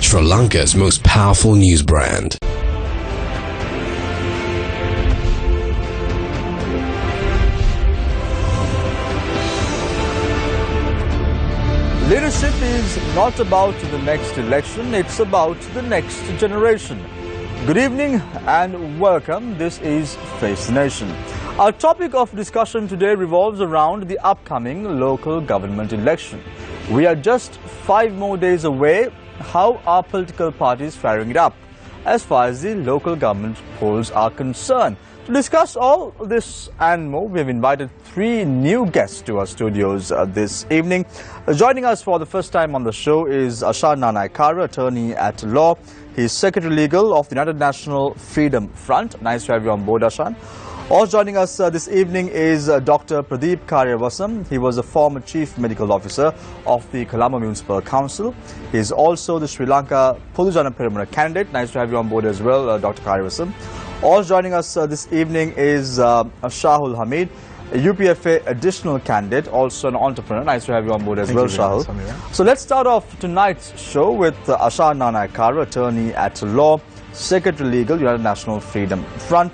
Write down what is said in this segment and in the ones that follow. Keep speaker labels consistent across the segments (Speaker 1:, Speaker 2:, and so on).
Speaker 1: Sri Lanka's most powerful news brand.
Speaker 2: Leadership is not about the next election, it's about the next generation. Good evening and welcome. This is Face the Nation. Our topic of discussion today revolves around the upcoming local government election. We are just 5 more days away. How are political parties faring it up as far as the local government polls are concerned? To discuss all this and more, we have invited 3 new guests to our studios this evening. Joining us for the first time on the show is Ashan Nanaikara, attorney at law. He is Secretary Legal of the United National Freedom Front. Nice to have you on board, Ashan. Also joining us this evening is Dr. Pradeep Karyavasam. He was a former Chief Medical Officer of the Colombo Municipal Council. He is also the Sri Lanka Podujana Peramuna candidate. Nice to have you on board as well, Dr. Karyavasam. Also joining us this evening is Shahul Hamid, a UPFA additional candidate, also an entrepreneur. Nice to have you on board as well, Shahul. So let's start off tonight's show with Ashan Nanaikara, attorney at law, Secretary Legal, United National Freedom Front.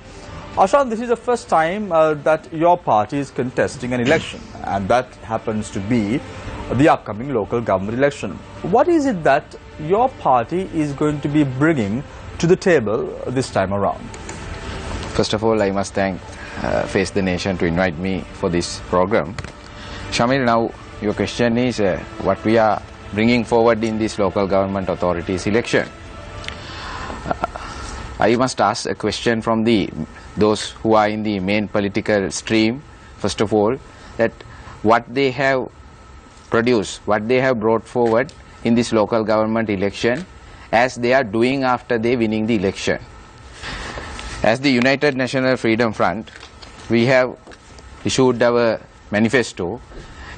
Speaker 2: Ashan, this is the first time that your party is contesting an election, and that happens to be the upcoming local government election. What is it that your party is going to be bringing to the table this time around?
Speaker 3: First of all, I must thank Face the Nation to invite me for this program. Shamil, now your question is what we are bringing forward in this local government authorities election. I must ask a question from those who are in the main political stream. First of all, that what they have produced, what they have brought forward in this local government election as they are doing after they winning the election. As the United National Freedom Front, we have issued our manifesto.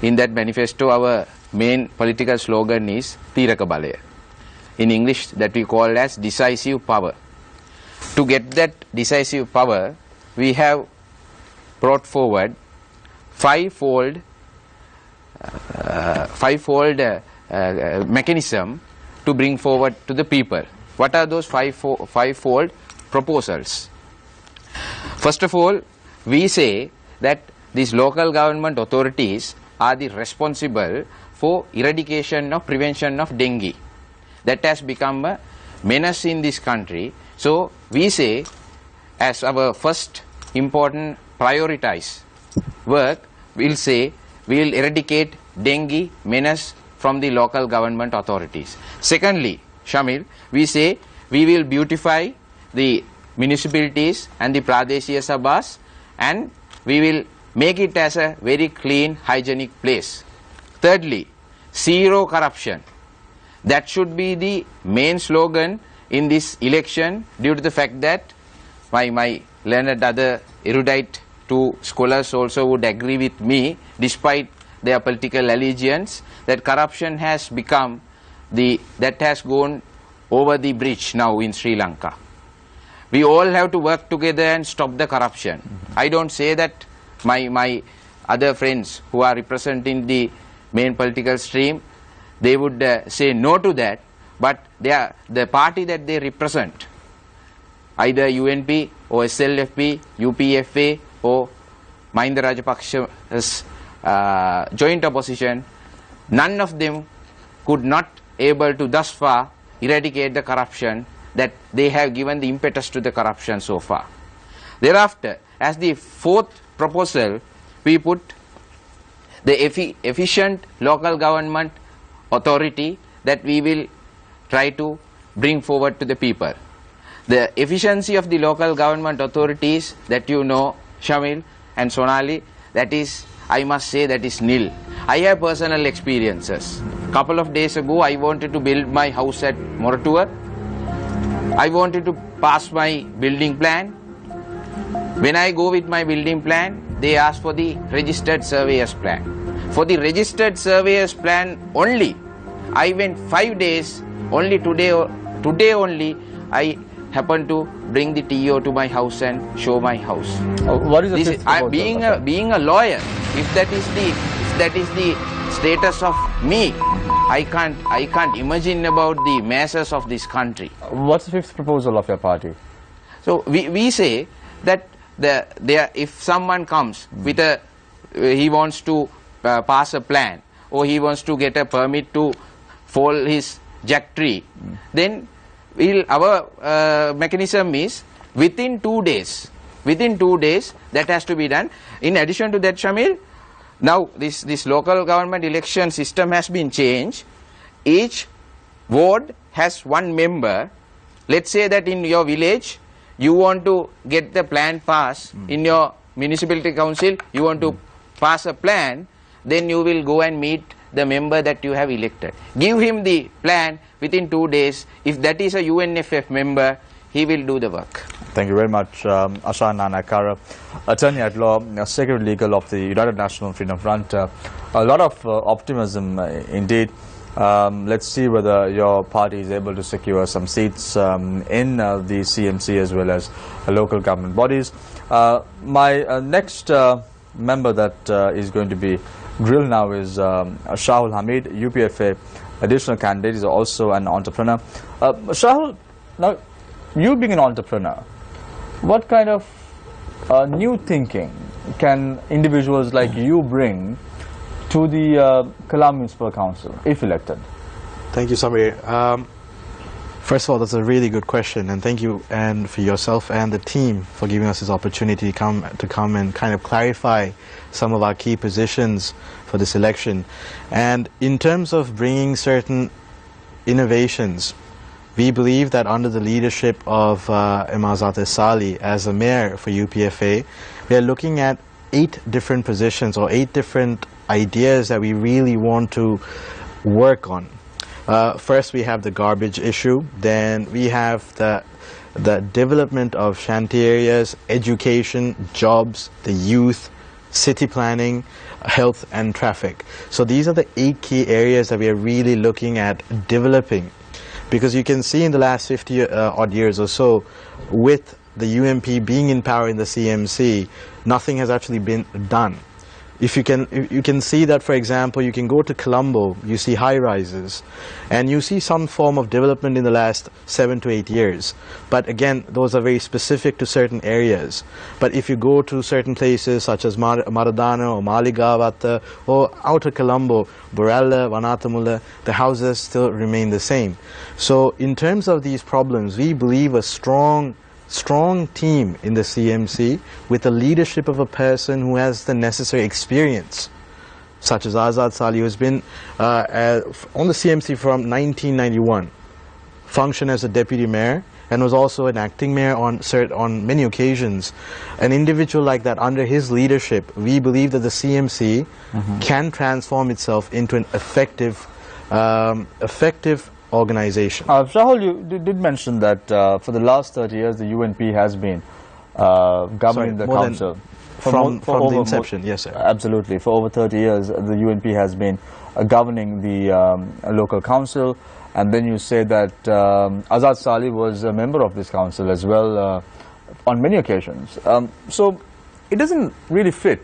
Speaker 3: In that manifesto, our main political slogan is Tiraka Balaya. In English, that we call as decisive power. To get that decisive power, we have brought forward five-fold mechanism to bring forward to the people. What are those five-fold proposals? First of all, we say that these local government authorities are the responsible for eradication of prevention of dengue. That has become a menace in this country. So we say, as our first important prioritized work, we'll say we'll eradicate dengue menace from the local government authorities. Secondly, Shamil, we say we will beautify the municipalities and the Pradeshiya Sabhas, and we will make it as a very clean, hygienic place. Thirdly, zero corruption. That should be the main slogan in this election, due to the fact that my learned other erudite 2 scholars also would agree with me, despite their political allegiance, that corruption has become that has gone over the bridge now in Sri Lanka. We all have to work together and stop the corruption. I don't say that my other friends who are representing the main political stream, they would say no to that, but they are the party that they represent, either UNP or SLFP, UPFA or Mahinda Rajapaksha's joint opposition, none of them could not able to thus far eradicate the corruption that they have given the impetus to the corruption so far. Thereafter, as the 4th proposal, we put the efficient local government authority that we will try to bring forward to the people. The efficiency of the local government authorities that you know, Shamil and Sonali, that is, I must say, that is nil. I have personal experiences. Couple of days ago, I wanted to build my house at Moratua. I wanted to pass my building plan. When I go with my building plan, they ask for the registered surveyor's plan. For the registered surveyor's plan only, I went 5 days. Only today only, I happened to bring the TO to my house and show my house.
Speaker 2: What is the
Speaker 3: being a lawyer, if that is the status of me, I can't imagine about the masses of this country.
Speaker 2: What's the fifth proposal of your party?
Speaker 3: So we say that if someone comes with he wants to pass a plan, or he wants to get a permit to fall his jack tree, then our mechanism is within 2 days. Within 2 days that has to be done. In addition to that, Shamil, now this local government election system has been changed. Each ward has one member. Let's say that in your village you want to get the plan passed, in your municipality council you want to pass a plan, then you will go and meet the member that you have elected. Give him the plan within 2 days. If that is a UNFF member, he will do the work.
Speaker 2: Thank you very much, Ashan Nanakara, Attorney at Law, Secretary Legal of the United National Freedom Front. A lot of optimism indeed. Let's see whether your party is able to secure some seats in the CMC as well as local government bodies. My next member that is going to be grilled now is Shahul Hamid, UPFA additional candidate. Is also an entrepreneur. Shahul, now you being an entrepreneur, what kind of new thinking can individuals like you bring to the Kalam Municipal Council if elected?
Speaker 4: Thank you, Samir. First of all, that's a really good question, and thank you and for yourself and the team for giving us this opportunity to come and kind of clarify some of our key positions for this election. And in terms of bringing certain innovations, we believe that under the leadership of Imazat Sali as the mayor for UPFA, we are looking at 8 different positions or 8 different ideas that we really want to work on. First, we have the garbage issue. Then we have the development of shanty areas, education, jobs, the youth, city planning, health and traffic. So these are the 8 key areas that we are really looking at developing. Because you can see in the last 50 odd years or so, with the UMP being in power in the CMC, nothing has actually been done. If you can see that, for example, you can go to Colombo, you see high rises, and you see some form of development in the last 7 to 8 years. But again, those are very specific to certain areas. But if you go to certain places such as Maradana or Maligawata or outer Colombo, Borella, Vanatamula, the houses still remain the same. So in terms of these problems, we believe a strong team in the CMC with the leadership of a person who has the necessary experience, such as Azad Sali, who has been on the CMC from 1991, functioned as a deputy mayor and was also an acting mayor on many occasions. An individual like that, under his leadership, we believe that the CMC can transform itself into an effective organization.
Speaker 2: Shahul, you did mention that for the last 30 years the UNP has been governing the council.
Speaker 4: From the inception, yes sir.
Speaker 2: Absolutely. For over 30 years the UNP has been governing the local council, and then you say that Azad Sali was a member of this council as well on many occasions. So it doesn't really fit.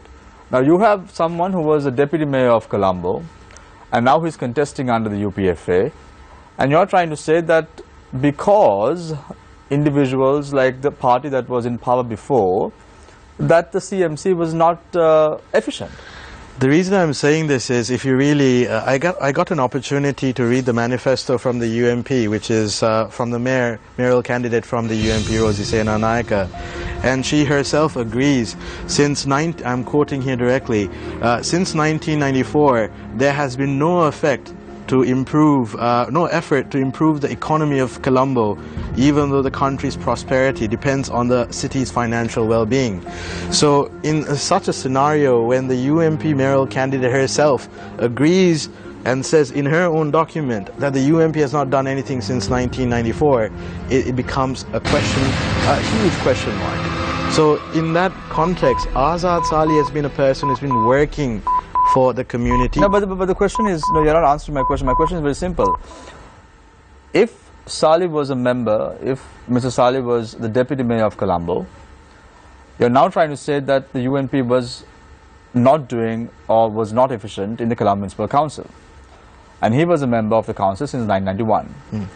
Speaker 2: Now you have someone who was a deputy mayor of Colombo and now he's contesting under the UPFA. And you're trying to say that because individuals like the party that was in power before, that the CMC was not efficient.
Speaker 4: The reason I'm saying this is, if you really, I got an opportunity to read the manifesto from the UMP, which is from the mayoral candidate from the UMP, Rosie Senanayake, and she herself agrees. I'm quoting here directly, since 1994, there has been no effort to improve the economy of Colombo, even though the country's prosperity depends on the city's financial well-being. So in such a scenario, when the UMP mayoral candidate herself agrees and says in her own document that the UMP has not done anything since 1994, it becomes a huge question mark. So in that context, Azad Sali has been a person who's been working for the community.
Speaker 2: No, but the question is, no, you're not answering my question. My question is very simple. If Sali was a member, if Mr. Sali was the deputy mayor of Colombo, you're now trying to say that the UNP was not doing or was not efficient in the Colombo Municipal Council. and he was a member of the council since 1991.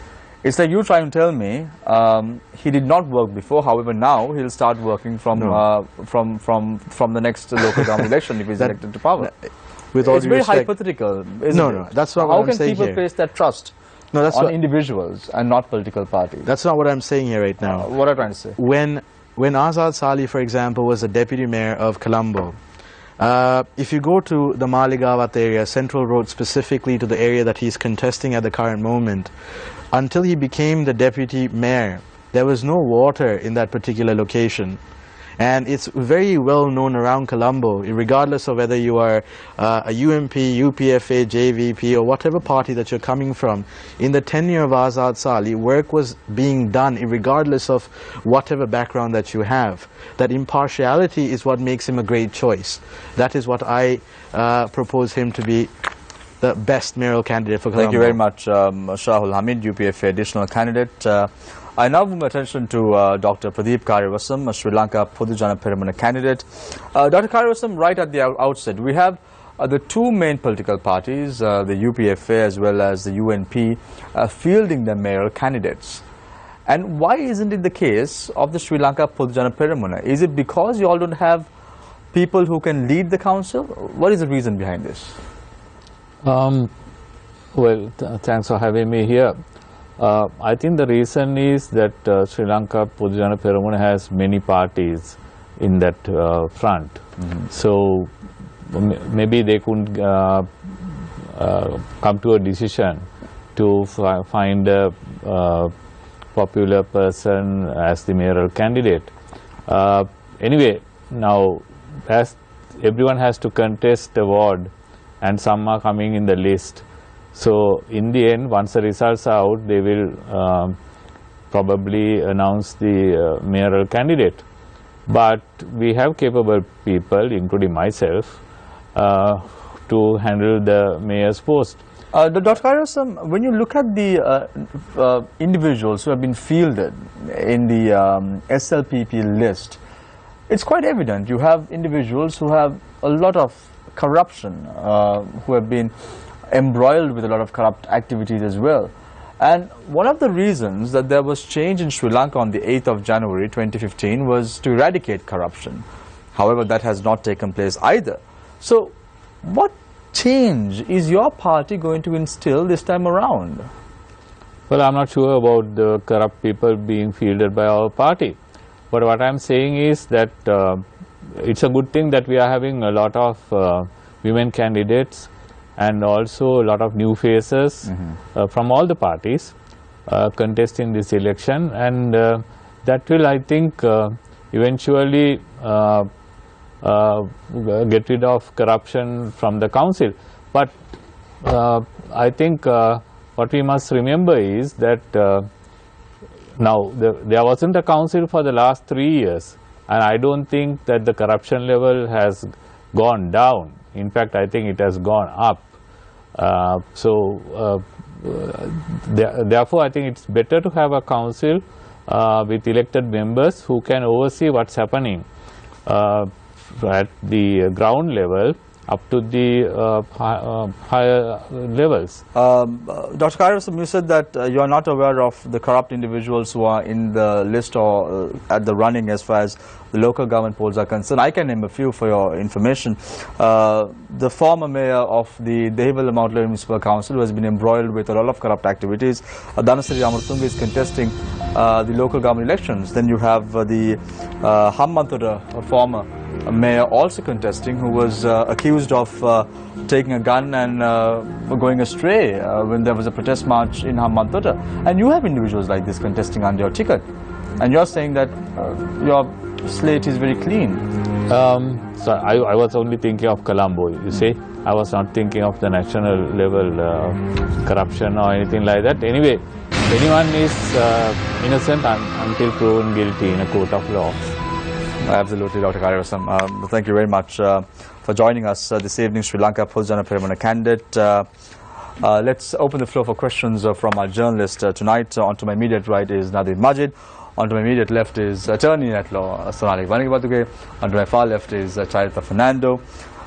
Speaker 2: It's like you trying to tell me he did not work before. However, now he'll start working from from the next local government election if he's elected to power.
Speaker 4: With all
Speaker 2: it's
Speaker 4: due
Speaker 2: very
Speaker 4: respect,
Speaker 2: hypothetical, isn't it?
Speaker 4: No, that's not
Speaker 2: How
Speaker 4: what I'm saying
Speaker 2: can people
Speaker 4: here.
Speaker 2: place that trust on individuals and not political parties?
Speaker 4: That's not what I'm saying here right now.
Speaker 2: What are you trying to say?
Speaker 4: When Azad Sali, for example, was the deputy mayor of Colombo, if you go to the Maligavat area, Central Road specifically, to the area that he's contesting at the current moment, until he became the deputy mayor, there was no water in that particular location. And it's very well known around Colombo, regardless of whether you are a UMP, UPFA, JVP, or whatever party that you're coming from. In the tenure of Azad Sali, work was being done regardless of whatever background that you have. That impartiality is what makes him a great choice. That is what I propose him to be the best mayoral candidate for Colombo.
Speaker 2: Thank you very much, Shahul Hamid, UPFA additional candidate. I now move my attention to Dr. Pradeep Karivasam, a Sri Lanka Podujana Peramana candidate. Dr. Karivasam, right at the outset, we have the two main political parties, the UPFA as well as the UNP, fielding their mayoral candidates. And why isn't it the case of the Sri Lanka Podujana Peramana? Is it because you all don't have people who can lead the council? What is the reason behind this?
Speaker 5: Well, thanks for having me here. I think the reason is that Sri Lanka Podujana Peramuna has many parties in that front. So maybe they couldn't come to a decision to find a popular person as the mayoral candidate. Anyway, now as everyone has to contest the ward and some are coming in the list. So in the end, once the results are out, they will probably announce the mayoral candidate. But we have capable people, including myself, to handle the mayor's post.
Speaker 2: Dr. Karivasam, when you look at the individuals who have been fielded in the SLPP list, it's quite evident you have individuals who have a lot of corruption, who have been embroiled with a lot of corrupt activities as well. And one of the reasons that there was change in Sri Lanka on the 8th of January 2015 was to eradicate corruption. However, that has not taken place either. So what change is your party going to instill this time around?
Speaker 5: Well, I'm not sure about the corrupt people being fielded by our party. But what I'm saying is that it's a good thing that we are having a lot of women candidates and also a lot of new faces from all the parties contesting this election, and that will, I think, eventually get rid of corruption from the council. But I think what we must remember is that now there wasn't a council for the last 3 years, and I don't think that the corruption level has gone down. In fact, I think it has gone up. Therefore, I think it's better to have a council with elected members who can oversee what's happening at the ground level up to the higher levels.
Speaker 2: Dr. Karivasam, you said that you are not aware of the corrupt individuals who are in the list or at the running as far as the local government polls are concerned. I can name a few for your information. The former mayor of the Dehiwala Mount Lary Municipal Council, who has been embroiled with a lot of corrupt activities. Dhanasiri Amaratunga is contesting the local government elections. Then you have the Hambantota former mayor also contesting, who was accused of taking a gun and going astray when there was a protest march in Hambantota. And you have individuals like this contesting under your ticket. And you're saying that your slate is very clean.
Speaker 5: So I was only thinking of Colombo, you see. I was not thinking of the national level corruption or anything like that. Anyway, anyone is innocent until proven guilty in a court of law.
Speaker 2: Absolutely, Dr. Karivasam. Thank you very much for joining us this evening, Sri Lanka Podujana Peramana candidate. Let's open the floor for questions from our journalist tonight. On to my immediate right is Nadir Majid. On to my immediate left is attorney at law Sonali Vanigabatuke. On to my far left is Charita Fernando.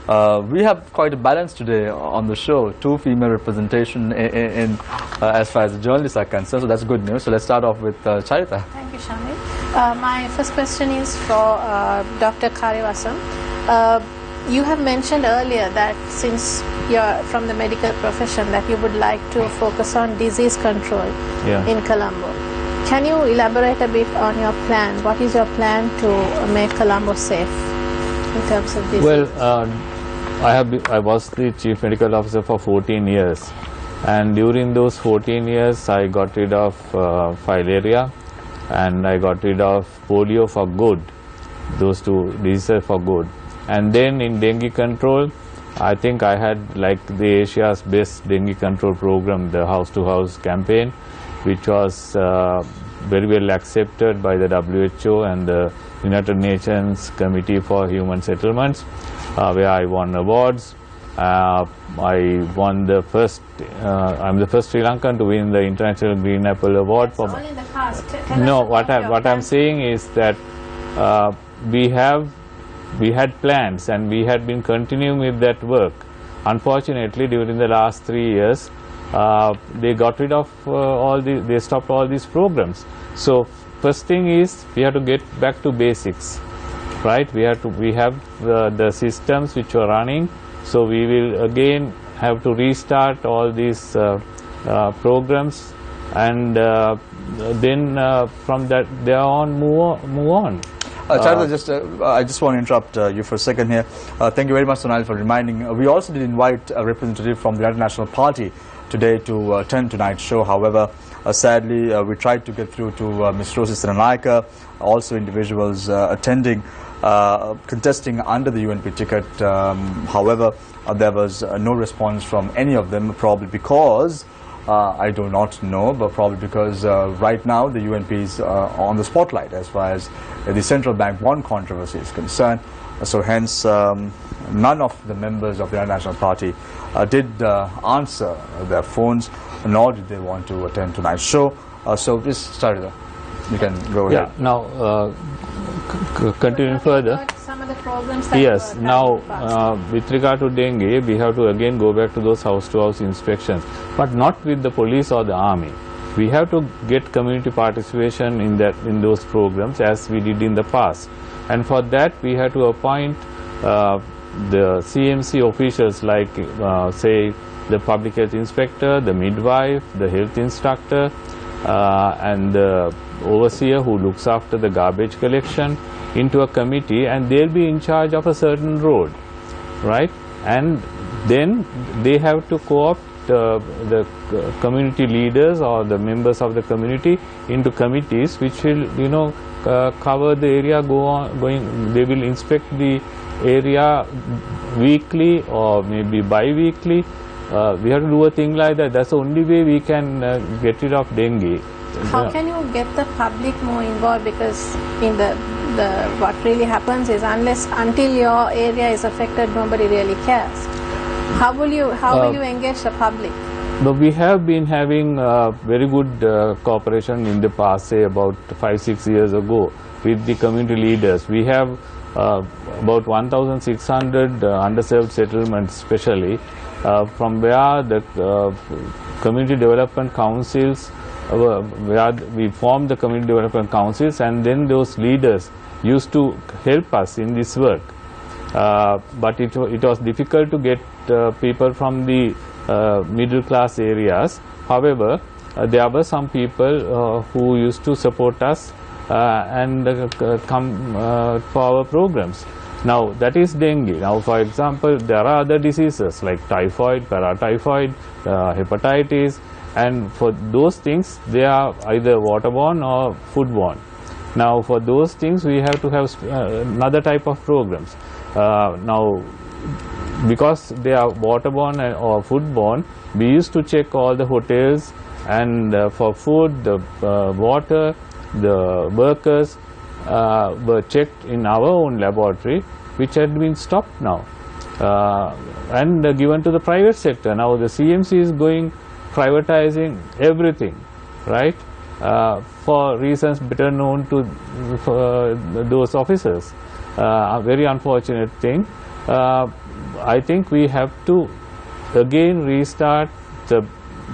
Speaker 2: We have quite a balance today on the show. 2 female representation in as far as the journalists are concerned. So that's good news. So let's start off with Charita.
Speaker 6: Thank you, Shamil. My first question is for Dr. Karivasam. You have mentioned earlier that since you're from the medical profession that you would like to focus on disease control in Colombo. Can you elaborate a bit on your plan? What is your plan to make Colombo safe in terms of disease?
Speaker 5: Well, I was the Chief Medical Officer for 14 years, and during those 14 years I got rid of filaria and I got rid of polio for good, those 2 diseases for good. And then in dengue control, I think I had like the Asia's best dengue control program, the house-to-house campaign, which was very well accepted by the WHO and the United Nations Committee for Human Settlements, where I won awards. I won the first, I'm the first Sri Lankan to win the International Green Apple Award.
Speaker 6: That's all in the past.
Speaker 5: No, what I'm saying is that we had plans and we had been continuing with that work. Unfortunately, during the last 3 years, they got rid of they stopped all these programs. So first thing is we have to get back to basics, right? We have the systems which are running, so we will again have to restart all these programs, and then from that there on move on.
Speaker 2: Charita, I just want to interrupt you for a second here. Thank you very much, Sonali, for reminding. We also did invite a representative from the United National Party today to attend tonight's show. However, sadly, we tried to get through to Ms. Rosis Lanka, also individuals attending, contesting under the UNP ticket. However, there was no response from any of them, probably because I do not know, but probably because right now the UNP is on the spotlight as far as the central bank bond controversy is concerned. So hence, none of the members of the National Party did answer their phones, nor did they want to attend tonight's show. So please, Charita, you can go ahead.
Speaker 5: Yeah, now continuing further.
Speaker 6: Some of the programs that
Speaker 5: Yes,
Speaker 6: were
Speaker 5: now
Speaker 6: done in the past.
Speaker 5: with regard to dengue, we have to again go back to those house-to-house inspections, but not with the police or the army. We have to get community participation in those programs as we did in the past, and for that we have to appoint the CMC officials like say the public health inspector, the midwife, the health instructor, and the overseer who looks after the garbage collection into a committee, and they'll be in charge of a certain road, right? And then they have to co-opt the community leaders or the members of the community into committees which will, cover the area, they will inspect the area weekly or maybe bi-weekly. We have to do a thing like that. That's the only way we can get rid of dengue.
Speaker 6: How can you get the public more involved? Because in what really happens is until your area is affected, nobody really cares. How will you engage the public?
Speaker 5: But we have been having very good cooperation in the past, say about 5-6 years ago, with the community leaders. We have about 1,600 underserved settlements, especially from where the community development councils, where we formed the community development councils, and then those leaders used to help us in this work. But it was difficult to get people from the middle class areas. However, there were some people who used to support us and come for our programs. Now that is dengue. Now, for example, there are other diseases like typhoid, paratyphoid, hepatitis, and for those things they are either waterborne or foodborne. Now for those things we have to have another type of programs. Now because they are waterborne or foodborne, we used to check all the hotels, and for food, the water, the workers were checked in our own laboratory, which had been stopped now and given to the private sector. Now the CMC is privatizing everything, right, for reasons better known to those officers. A very unfortunate thing. I think we have to again restart the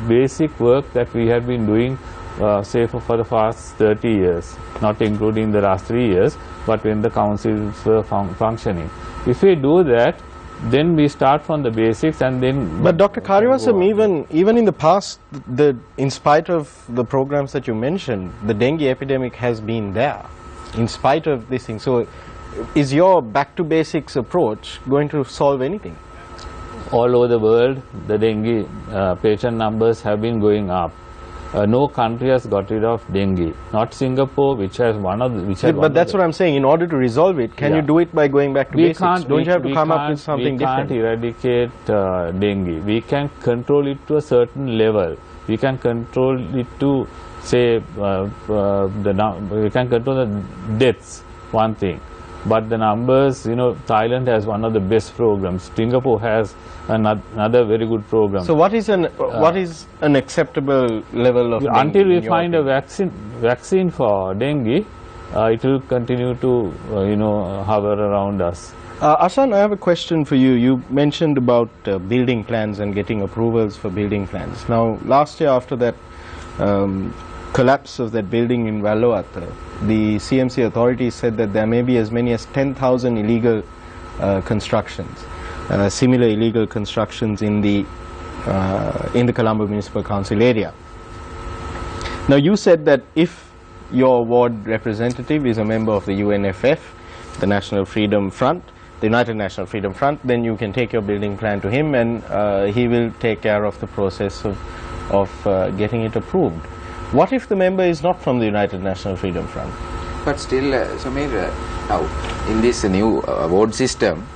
Speaker 5: basic work that we have been doing, say for the past 30 years, not including the last 3 years, but when the councils were functioning. If we do that, then we start from the basics and then...
Speaker 7: But Dr. Karivasam, even in the past, in spite of the programs that you mentioned, the dengue epidemic has been there, in spite of this thing. So is your back to basics approach going to solve anything?
Speaker 5: All over the world, the dengue patient numbers have been going up. No country has got rid of dengue. Not Singapore, which has one of the...
Speaker 7: But that's what I'm saying. In order to resolve it, can you do it by going back to basics? Don't you have to come up with something different?
Speaker 5: We can't eradicate dengue. We can control it to a certain level. We can control it to, say, we can control the deaths, one thing. But the numbers, Thailand has one of the best programs. Singapore has another very good program.
Speaker 7: So what is an acceptable level of dengue?
Speaker 5: Until we find a vaccine for dengue, it will continue to hover around us.
Speaker 7: Ashan, I have a question for you. You mentioned about building plans and getting approvals for building plans. Now, last year after that collapse of that building in Valuata, the CMC authorities said that there may be as many as 10,000 illegal constructions, similar illegal constructions in the Colombo Municipal Council area. Now, you said that if your ward representative is a member of the UNFF, the National Freedom Front, the United National Freedom Front, then you can take your building plan to him and he will take care of the process of getting it approved. What if the member is not from the United National Freedom Front?
Speaker 3: But still, Samir, now in this new ward system,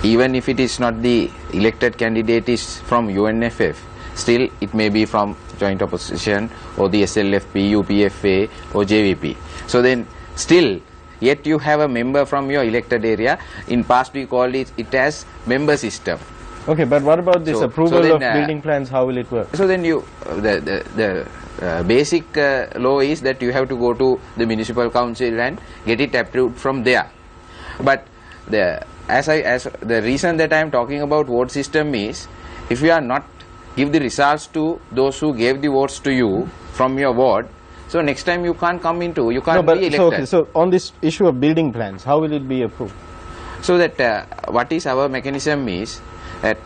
Speaker 3: even if it is not the elected candidate is from UNFF, still it may be from joint opposition or the SLFP, UPFA or JVP. So then still, yet you have a member from your elected area. In past we called it as member system.
Speaker 7: Okay, but what about this approval of building plans? How will it work?
Speaker 3: So then you, the basic law is that you have to go to the municipal council and get it approved from there. But the reason that I am talking about vote system is, if you are not give the results to those who gave the votes to you from your ward, so next time you can't come into, you can't be elected.
Speaker 7: So on this issue of building plans, how will it be approved?
Speaker 3: So that what is our mechanism is that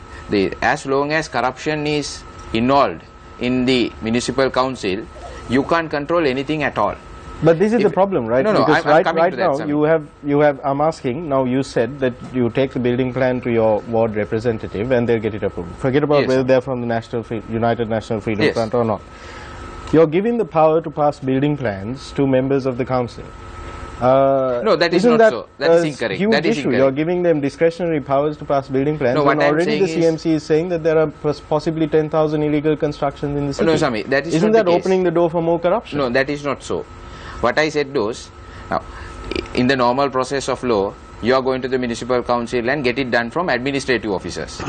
Speaker 3: as long as corruption is involved in the municipal council, you can't control anything at all.
Speaker 7: But this is the problem, right?
Speaker 3: No,
Speaker 7: because
Speaker 3: I'm coming
Speaker 7: right
Speaker 3: to that,
Speaker 7: now you have. I'm asking now. You said that you take the building plan to your ward representative and they'll get it approved. Forget about whether they're from the United National Freedom Front or not. You're giving the power to pass building plans to members of the council.
Speaker 3: No, that is not so. That is incorrect.
Speaker 7: Huge
Speaker 3: that is
Speaker 7: issue.
Speaker 3: incorrect.
Speaker 7: You're giving them discretionary powers to pass building plans.
Speaker 3: No, what
Speaker 7: and already the
Speaker 3: saying
Speaker 7: CMC is saying that there are possibly 10,000 illegal constructions in the city.
Speaker 3: No, Sami, that is
Speaker 7: Isn't
Speaker 3: not
Speaker 7: that
Speaker 3: the case.
Speaker 7: opening the door for more corruption?
Speaker 3: No, that is not so. What I said was, now, in the normal process of law, you are going to the municipal council and get it done from administrative officers.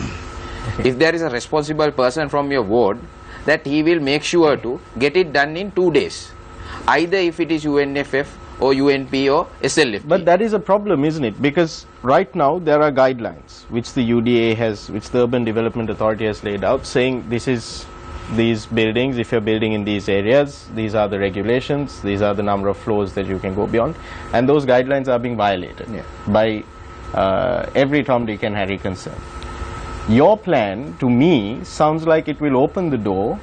Speaker 3: If there is a responsible person from your ward, that he will make sure to get it done in 2 days. Either if it is UNFF or UNP or SLFP.
Speaker 7: But that is a problem, isn't it? Because right now there are guidelines which the UDA has, which the Urban Development Authority has laid out, saying this is these buildings, if you're building in these areas, these are the regulations, these are the number of floors that you can go beyond, and those guidelines are being violated by every Tom, Dick and Harry concerned. Your plan, to me, sounds like it will open the door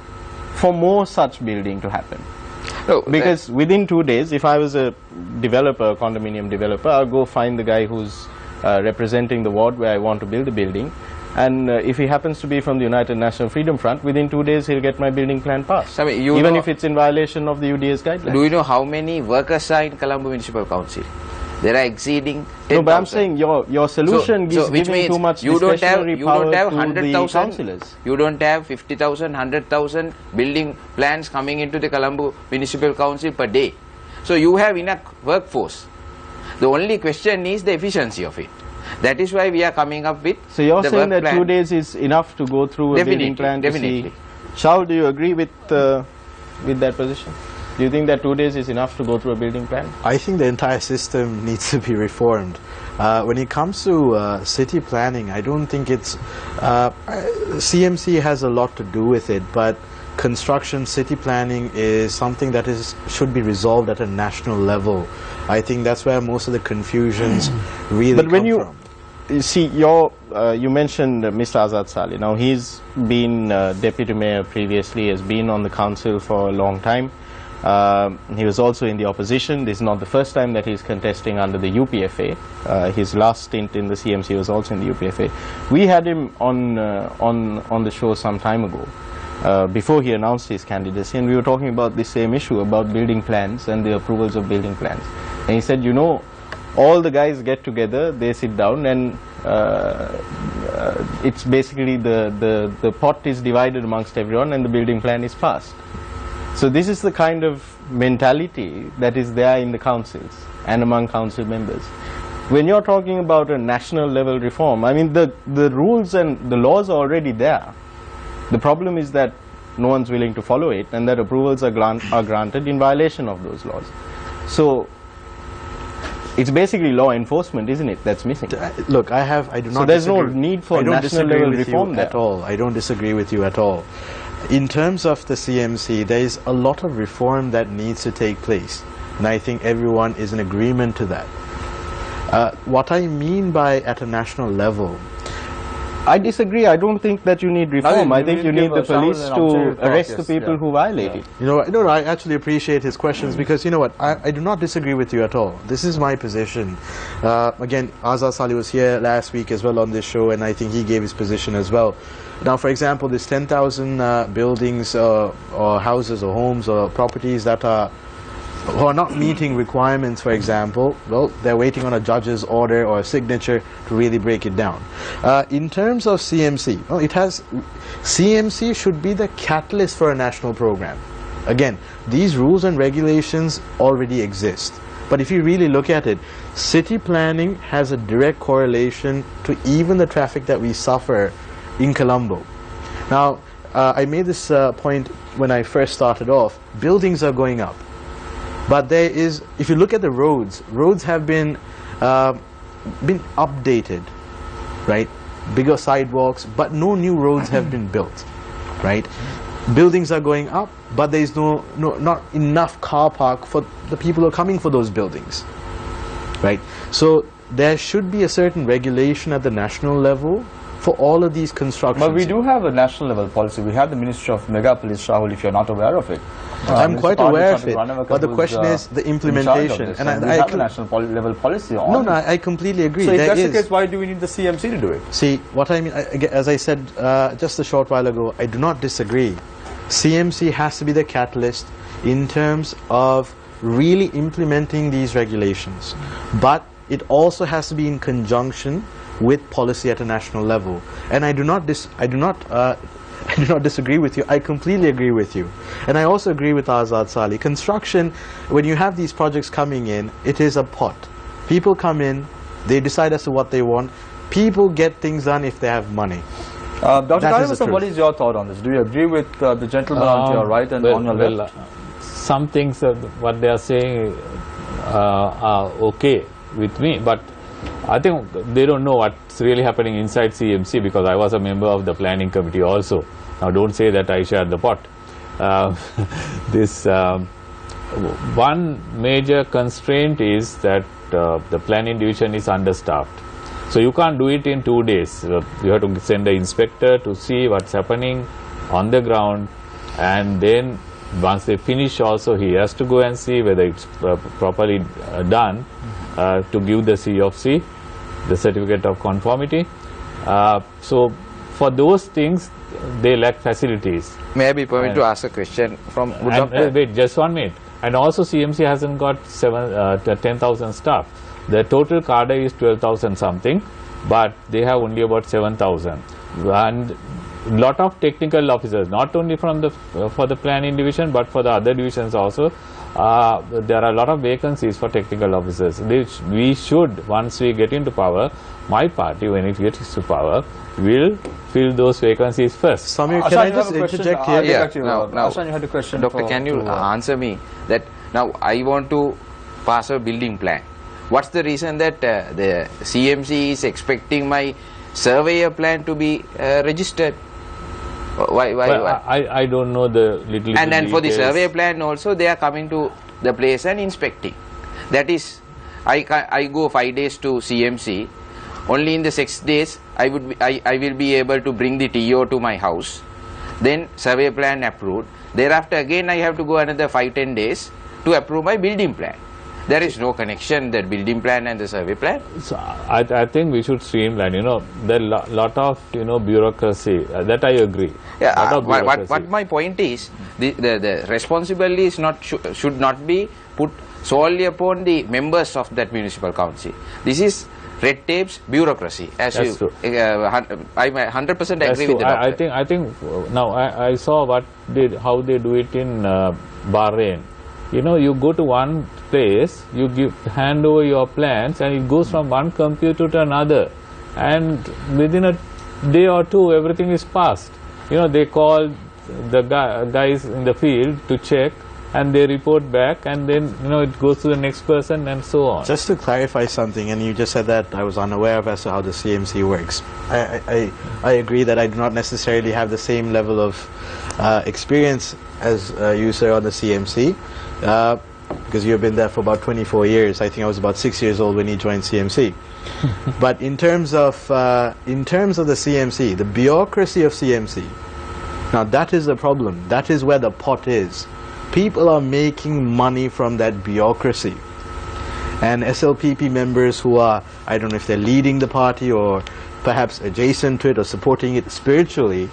Speaker 7: for more such building to happen.
Speaker 3: No,
Speaker 7: because within 2 days, if I was a developer, a condominium developer, I'll go find the guy who's representing the ward where I want to build a building, and if he happens to be from the United National Freedom Front, within 2 days he'll get my building plan passed,
Speaker 3: I mean,
Speaker 7: even if it's in violation of the UDA's guidelines.
Speaker 3: Do you know how many workers are in Colombo Municipal Council? There are exceeding 10,000.
Speaker 7: No, but I'm saying your solution is giving too much discretionary power to the councillors.
Speaker 3: You don't have 50,000, 100,000 building plans coming into the Colombo Municipal Council per day. So you have enough workforce. The only question is the efficiency of it. That is why we are coming up with.
Speaker 7: So you're
Speaker 3: the
Speaker 7: saying that
Speaker 3: plan.
Speaker 7: 2 days is enough to go through a building plan to see. Shao, do you agree with that position? Do you think that 2 days is enough to go through a building plan?
Speaker 4: I think the entire system needs to be reformed. When it comes to city planning, I don't think it's CMC has a lot to do with it, but construction, city planning is something that should be resolved at a national level. I think that's where most of the confusions really
Speaker 7: But when
Speaker 4: come from.
Speaker 7: you see, you mentioned Mr. Azad Saleh. Now he's been deputy mayor previously, has been on the council for a long time. He was also in the opposition. This is not the first time that he's contesting under the UPFA. His last stint in the CMC was also in the UPFA. We had him on the show some time ago, before he announced his candidacy, and we were talking about the same issue about building plans and the approvals of building plans. And he said, you know, all the guys get together, they sit down, and it's basically the pot is divided amongst everyone and the building plan is passed. So this is the kind of mentality that is there in the councils and among council members. When you're talking about a national level reform, I mean the rules and the laws are already there. The problem is that no one's willing to follow it, and that approvals are granted in violation of those laws. So it's basically law enforcement, isn't it, that's missing?
Speaker 4: Look, I do not.
Speaker 7: So there's no
Speaker 4: disagree.
Speaker 7: need for
Speaker 4: I don't
Speaker 7: national
Speaker 4: disagree
Speaker 7: level
Speaker 4: with
Speaker 7: reform
Speaker 4: you
Speaker 7: there.
Speaker 4: at all. I don't disagree with you at all. In terms of the CMC, there is a lot of reform that needs to take place, and I think everyone is in agreement to that. What I mean by at a national level,
Speaker 7: I disagree. I don't think that you need reform. I think you need the police to arrest the people who violate it.
Speaker 4: you know, no, I actually appreciate his questions because you know what, I do not disagree with you at all. This is my position. Again, Azad Saleh was here last week as well on this show, and I think he gave his position as well. Now, for example, this 10,000 buildings or houses or homes or properties that who are not meeting requirements, for example, well, they're waiting on a judge's order or a signature to really break it down. In terms of CMC, well, CMC should be the catalyst for a national program. Again, these rules and regulations already exist. But if you really look at it, city planning has a direct correlation to even the traffic that we suffer in Colombo. Now, I made this point when I first started off. Buildings are going up. But there is, if you look at the roads have been updated, right? Bigger sidewalks, but no new roads have been built, right? Buildings are going up, but there is not enough car park for the people who are coming for those buildings, right? So there should be a certain regulation at the national level for all of these constructions.
Speaker 2: But we do have a national level policy. We have the Ministry of Megapolis, Rahul, if you're not aware of it.
Speaker 4: I'm quite aware of it, but the question is the implementation.
Speaker 2: And I have a national level policy on
Speaker 4: No, I completely agree.
Speaker 2: So if
Speaker 4: There
Speaker 2: that's the
Speaker 4: is.
Speaker 2: case, why do we need the CMC to do it?
Speaker 4: See, what I mean, as I said just a short while ago, I do not disagree. CMC has to be the catalyst in terms of really implementing these regulations. But it also has to be in conjunction with policy at a national level. And I do not disagree with you. I completely agree with you. And I also agree with Azad Saleh. Construction, when you have these projects coming in, it is a pot. People come in, they decide as to what they want. People get things done if they have money.
Speaker 2: Dr.
Speaker 4: That is the
Speaker 2: Karivasan, what
Speaker 4: truth.
Speaker 2: is your thought on this? Do you agree with the gentleman on your right and on your left?
Speaker 5: Some things what they are saying are okay with me, but I think they don't know what's really happening inside CMC, because I was a member of the planning committee also. Now don't say that I shared the pot. One major constraint is that the planning division is understaffed. So you can't do it in 2 days. You have to send the inspector to see what's happening on the ground, and then once they finish also he has to go and see whether it's properly done to give the C of C, the certificate of conformity. So for those things they lack facilities.
Speaker 3: May I be permitted to ask a question from
Speaker 5: Wait, just 1 minute. And also CMC hasn't got 10,000 staff. The total cadre is 12,000 something, but they have only about 7,000. And lot of technical officers, not only from for the planning division, but for the other divisions also, there are a lot of vacancies for technical officers. We should, once we get into power, my party, when it gets to power, will fill those vacancies first.
Speaker 4: Samir, can I just interject here?
Speaker 3: Now,
Speaker 2: Ashan, you had a question.
Speaker 3: Doctor, can you answer me that now I want to pass a building plan. What's the reason that the CMC is expecting my surveyor plan to be registered? Why?
Speaker 5: I don't know the little.
Speaker 3: And then for the survey plan also, they are coming to the place and inspecting. That is, I go 5 days to CMC. Only in the 6 days I will be able to bring the TO to my house. Then survey plan approved. Thereafter again I have to go another 5-10 days to approve my building plan. There is no connection, that building plan and the survey plan.
Speaker 5: So I think we should streamline. There are lot of bureaucracy. That I agree.
Speaker 3: Yeah. What my point is, the responsibility is should not be put solely upon the members of that municipal council. This is red tapes, bureaucracy. As
Speaker 5: That's
Speaker 3: you, I 100% agree with the doctor.
Speaker 5: I think now I saw how they do it in Bahrain. You go to one place, you hand over your plans, and it goes from one computer to another, and within a day or two, everything is passed. They call the guys in the field to check, and they report back, and then it goes to the next person, and so on.
Speaker 4: Just to clarify something, and you just said that I was unaware of as to how the CMC works. I agree that I do not necessarily have the same level of experience as you, sir, on the CMC, because you've been there for about 24 years. I think I was about 6 years old when you joined CMC. But in terms of the CMC, the bureaucracy of CMC, now that is the problem. That is where the pot is. People are making money from that bureaucracy. And SLPP members who are, I don't know if they're leading the party or perhaps adjacent to it or supporting it spiritually,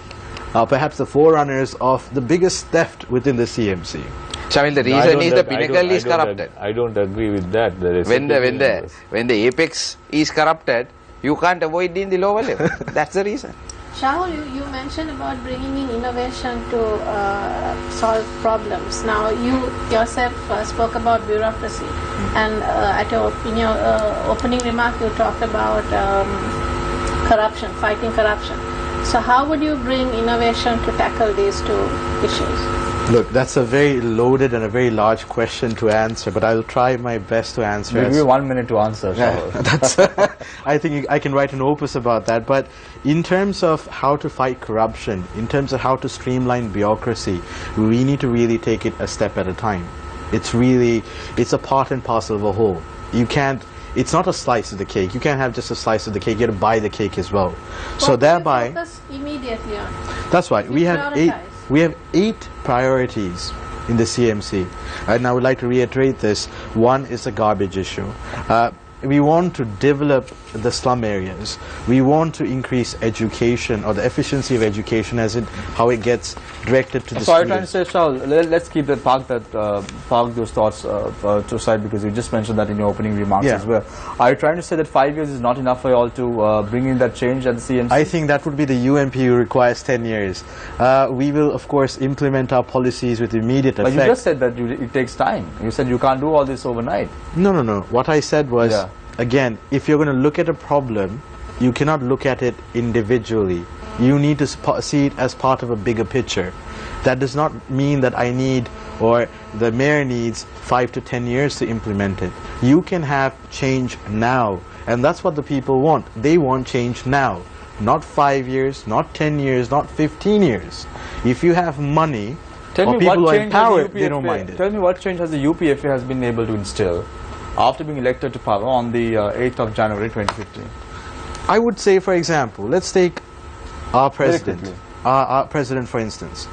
Speaker 4: are perhaps the forerunners of the biggest theft within the CMC.
Speaker 3: Shamil, the reason is the pinnacle is corrupted.
Speaker 5: I don't agree with that.
Speaker 3: When the apex is corrupted, you can't avoid in the lower level. That's the reason.
Speaker 6: Shahul, you mentioned about bringing in innovation to solve problems. Now, you yourself spoke about bureaucracy, and in your opening remark, you talked about corruption, fighting corruption. So, how would you bring innovation to tackle these two issues?
Speaker 4: Look, that's a very loaded and a very large question to answer, but I'll try my best to answer.
Speaker 2: We'll give you 1 minute to answer, Shahul.
Speaker 4: I think I can write an opus about that. But in terms of how to fight corruption, in terms of how to streamline bureaucracy, we need to really take it a step at a time. It's a part and parcel of a whole. It's not a slice of the cake. You can't have just a slice of the cake. You have to buy the cake as well. So thereby,
Speaker 6: focus immediately on.
Speaker 4: That's right. We have 8 priorities in the CMC, and I would like to reiterate this. One is the garbage issue. We want to develop the slum areas. We want to increase education, or the efficiency of education, as in how it gets directed to the
Speaker 2: So I'm
Speaker 4: students.
Speaker 2: trying to say, Shahul, let's keep that park those thoughts to side, because you just mentioned that in your opening remarks as well. Are you trying to say that 5 years is not enough for you all to bring in that change at the CMC?
Speaker 4: I think that would be the UMP who requires 10 years. We will, of course, implement our policies with immediate effect.
Speaker 2: But you just said that it takes time. You said you can't do all this overnight.
Speaker 4: No. What I said was, again, if you're going to look at a problem, you cannot look at it individually. You need to see it as part of a bigger picture. That does not mean that I need, or the mayor needs, 5 to 10 years to implement it. You can have change now, and that's what the people want. They want change now, not 5 years, not 10 years, not 15 years. If you have money, or people are empowered, they don't mind it.
Speaker 2: Tell me what change has the UPFA has been able to instill after being elected to power on the 8th of January 2015?
Speaker 4: I would say, for example, let's take our president. Our president, for instance.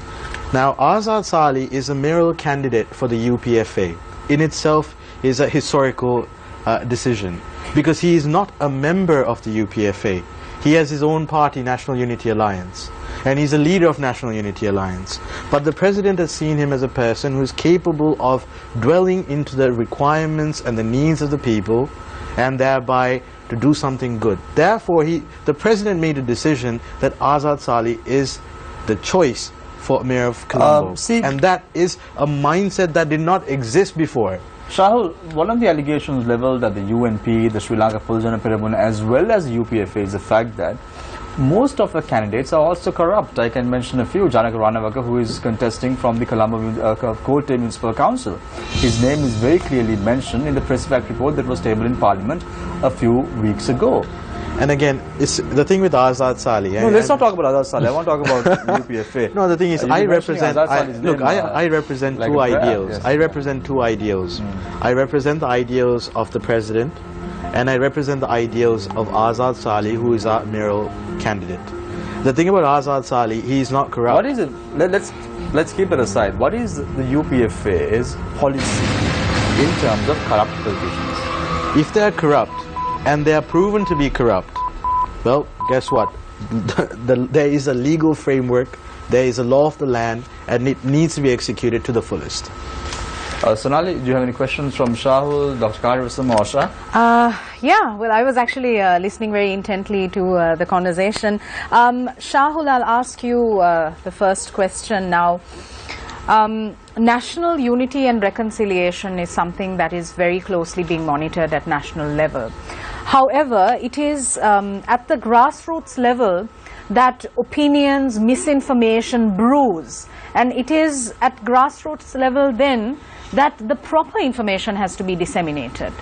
Speaker 4: Now, Azad Salih is a mayoral candidate for the UPFA. In itself is a historical decision, because he is not a member of the UPFA. He has his own party, National Unity Alliance, and he's a leader of National Unity Alliance. But the president has seen him as a person who is capable of dwelling into the requirements and the needs of the people, and thereby to do something good. Therefore, the president made a decision that Azad Salih is the choice for mayor of Colombo. And that is a mindset that did not exist before.
Speaker 2: Shahul, one of the allegations leveled at the UNP, the Sri Lanka Pulajana Peramuna, as well as the UPFA is the fact that most of the candidates are also corrupt. I can mention a few. Janaka Ranawaka, who is contesting from the Colombo Kotte Municipal Council. His name is very clearly mentioned in the press fact report that was tabled in Parliament a few weeks ago.
Speaker 4: And again, it's the thing with Azad Salih.
Speaker 2: No, let's not talk about Azad Salih. I want to talk about UPFA.
Speaker 4: No, the thing is, I represent. I represent
Speaker 2: like
Speaker 4: two
Speaker 2: a prayer,
Speaker 4: ideals.
Speaker 2: yes.
Speaker 4: I represent two ideals. I represent the ideals of the president, and I represent the ideals of Azad Salih, who is our mayoral candidate. The thing about Azad Salih, he is not corrupt.
Speaker 2: What is it? Let's keep it aside. What is the UPFA's policy in terms of corrupt politicians?
Speaker 4: If they are corrupt, and they are proven to be corrupt, well, guess what? There is a legal framework, there is a law of the land, and it needs to be executed to the fullest.
Speaker 2: Sonali, do you have any questions from Shahul, Dr. Karivasam, or Asha?
Speaker 8: Yeah, well, I was actually listening very intently to the conversation. Shahul, I'll ask you the first question now. National unity and reconciliation is something that is very closely being monitored at national level. However, it is at the grassroots level that opinions, misinformation brews, and it is at grassroots level then that the proper information has to be disseminated.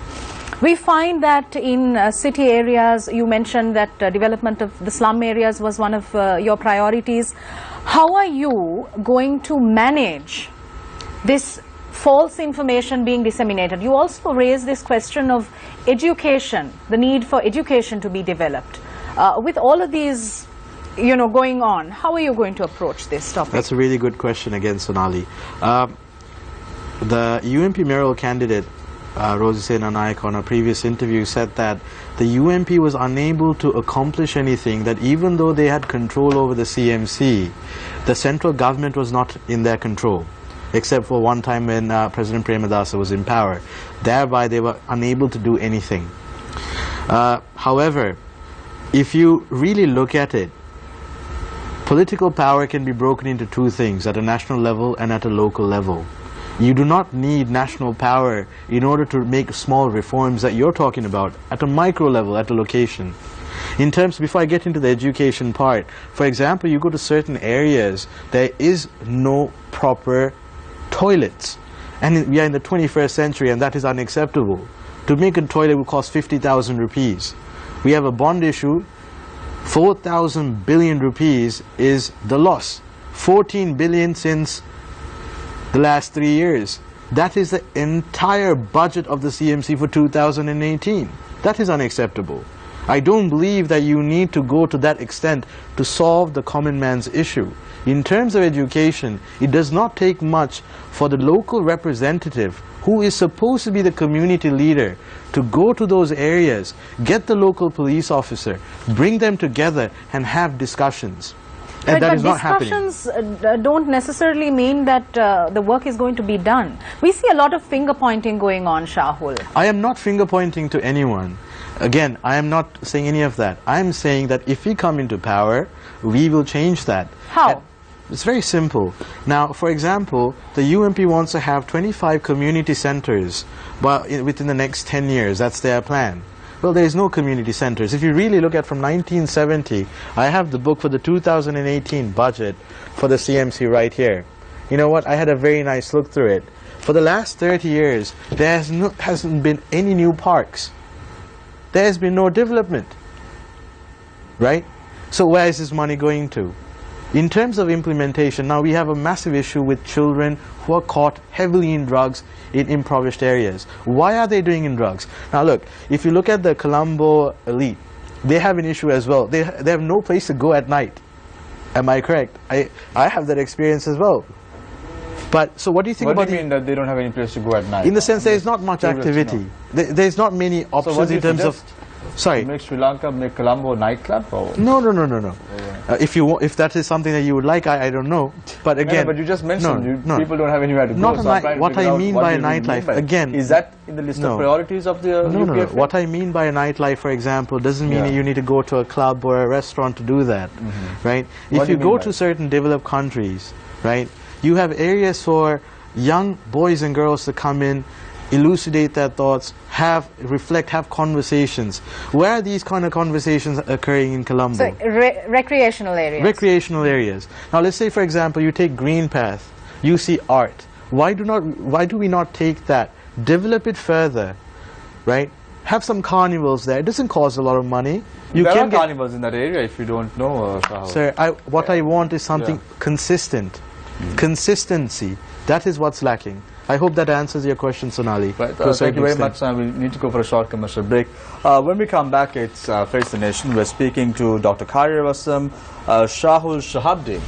Speaker 8: We find that in city areas, you mentioned that development of the slum areas was one of your priorities. How are you going to manage this false information being disseminated? You also raised this question of education, the need for education to be developed. With all of these, going on, how are you going to approach this topic?
Speaker 4: That's a really good question again, Sonali. The UNP mayoral candidate, Rosie Sena Naik, on a previous interview said that the UNP was unable to accomplish anything, that even though they had control over the CMC, the central government was not in their control, except for one time when President Premadasa was in power. Thereby they were unable to do anything. However, if you really look at it, political power can be broken into two things, at a national level and at a local level. You do not need national power in order to make small reforms that you're talking about at a micro level, at a location. In terms, before I get into the education part, for example, you go to certain areas, there is no proper toilets. And we are in the 21st century, and that is unacceptable. To make a toilet would cost 50,000 rupees. We have a bond issue, 4,000 billion rupees is the loss. 14 billion since the last 3 years. That is the entire budget of the CMC for 2018. That is unacceptable. I don't believe that you need to go to that extent to solve the common man's issue. In terms of education, it does not take much for the local representative, who is supposed to be the community leader, to go to those areas, get the local police officer, bring them together and have discussions. And that is not happening.
Speaker 8: Discussions don't necessarily mean that the work is going to be done. We see a lot of finger pointing going on, Shahul.
Speaker 4: I am not finger pointing to anyone. Again, I am not saying any of that. I am saying that if we come into power, we will change that.
Speaker 8: How?
Speaker 4: And it's very simple. Now, for example, the UMP wants to have 25 community centers within the next 10 years. That's their plan. Well, there is no community centers. If you really look at from 1970, I have the book for the 2018 budget for the CMC right here. You know what? I had a very nice look through it. For the last 30 years, there hasn't been any new parks. There has been no development. Right? So where is this money going to? In terms of implementation, now we have a massive issue with children who are caught heavily in drugs in impoverished areas. Why are they doing in drugs? Now look, if you look at the Colombo elite, they have an issue as well. They have no place to go at night. Am I correct? I have that experience as well. But so what do you think about...
Speaker 2: What do you mean that they don't have any place to go at night?
Speaker 4: In the sense there is not much activity. There's not many options in terms of... Sorry.
Speaker 2: Make Sri Lanka, make Colombo a nightclub? Or?
Speaker 4: No. If that is something that you would like, I don't know. But again,
Speaker 2: but you just mentioned people don't have anywhere to go.
Speaker 4: What I mean by nightlife, again,
Speaker 2: is that in the list of priorities of the UPFA?
Speaker 4: What I mean by a nightlife, for example, doesn't mean you need to go to a club or a restaurant to do that, right? If you go to certain developed countries, right? You have areas for young boys and girls to come in, elucidate their thoughts, reflect, have conversations. Where are these kind of conversations occurring in Colombo?
Speaker 8: So recreational areas.
Speaker 4: Recreational areas. Now let's say, for example, you take Green Path, you see art. Why do we not take that, develop it further, right? Have some carnivals there. It doesn't cost a lot of money.
Speaker 2: There are carnivals in that area, if you don't know.
Speaker 4: Sir, what I want is something consistent. Consistency. That is what's lacking. I hope that answers your question, Sonali.
Speaker 2: Right. Thank you very much. We need to go for a short commercial break. When we come back, it's Face the Nation. We're speaking to Dr. Karyavasam, Shahul Shahabdi,